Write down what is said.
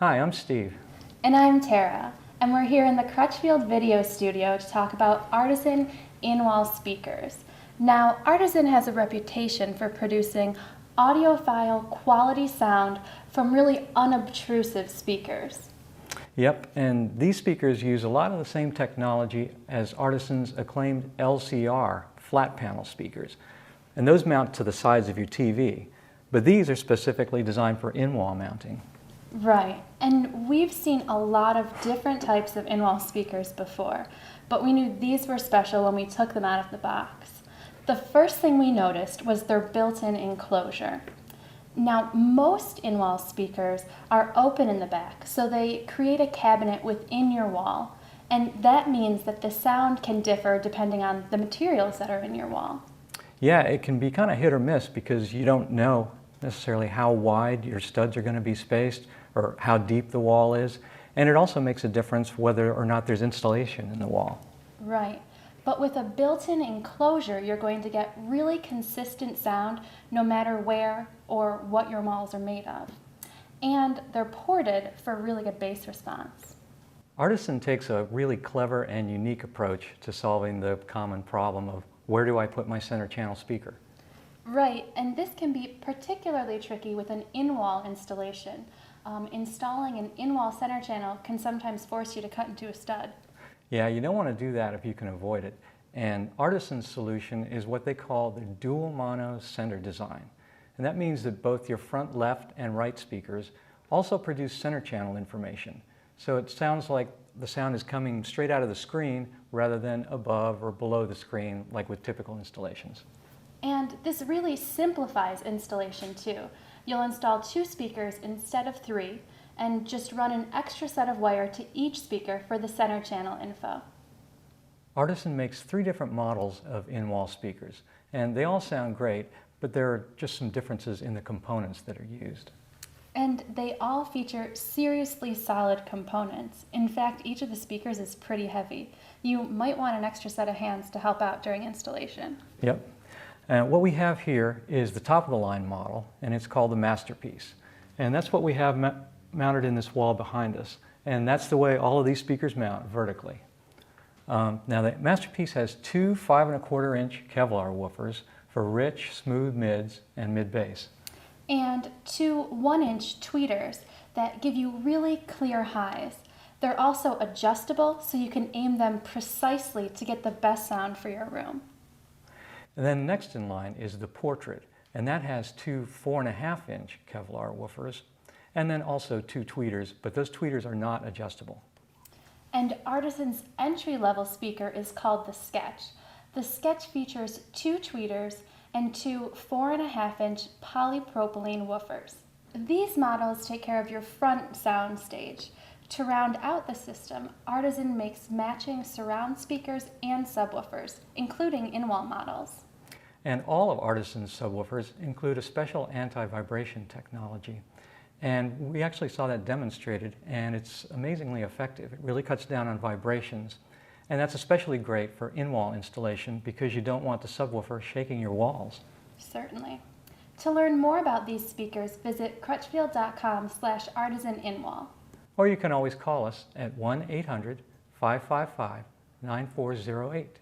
Hi, I'm Steve. And I'm Tara, and we're here in the Crutchfield video studio to talk about Artison in-wall speakers. Now, Artison has a reputation for producing audiophile quality sound from really unobtrusive speakers. Yep, and these speakers use a lot of the same technology as Artison's acclaimed LCR flat panel speakers. And those mount to the sides of your TV, but these are specifically designed for in-wall mounting. Right, and we've seen a lot of different types of in-wall speakers before, but we knew these were special when we took them out of the box. The first thing we noticed was their built-in enclosure. Now, most in-wall speakers are open in the back, so they create a cabinet within your wall, and that means that the sound can differ depending on the materials that are in your wall. Yeah, it can be kind of hit or miss because you don't know necessarily how wide your studs are going to be spaced or how deep the wall is, and it also makes a difference whether or not there's insulation in the wall. Right. But with a built-in enclosure, you're going to get really consistent sound no matter where or what your walls are made of. And they're ported for really good bass response. Artison takes a really clever and unique approach to solving the common problem of where do I put my center channel speaker? Right, and this can be particularly tricky with an in-wall installation. Installing an in-wall center channel can sometimes force you to cut into a stud. Yeah, you don't want to do that if you can avoid it. And Artison's solution is what they call the DualMono center design. And that means that both your front left and right speakers also produce center channel information. So it sounds like the sound is coming straight out of the screen rather than above or below the screen like with typical installations. And this really simplifies installation too. You'll install 2 speakers instead of 3, and just run an extra set of wire to each speaker for the center channel info. Artison makes 3 different models of in-wall speakers, and they all sound great, but there are just some differences in the components that are used. And they all feature seriously solid components. In fact, each of the speakers is pretty heavy. You might want an extra set of hands to help out during installation. Yep. And what we have here is the top of the line model, and it's called the Masterpiece. And that's what we have mounted in this wall behind us. And that's the way all of these speakers mount vertically. Now the Masterpiece has 2 5¼ inch Kevlar woofers for rich, smooth mids and mid bass. And 2 1-inch tweeters that give you really clear highs. They're also adjustable, so you can aim them precisely to get the best sound for your room. And then next in line is the Portrait, and that has 2 4½ inch Kevlar woofers, and then also 2 tweeters, but those tweeters are not adjustable. And Artison's entry-level speaker is called the Sketch. The Sketch features 2 tweeters and 2 4½ inch polypropylene woofers. These models take care of your front sound stage. To round out the system, Artison makes matching surround speakers and subwoofers, including in-wall models. And all of Artison's subwoofers include a special anti-vibration technology. And we actually saw that demonstrated, and it's amazingly effective. It really cuts down on vibrations. And that's especially great for in-wall installation because you don't want the subwoofer shaking your walls. Certainly. To learn more about these speakers, visit crutchfield.com/artisoninwall. Or you can always call us at 1-800-555-9408.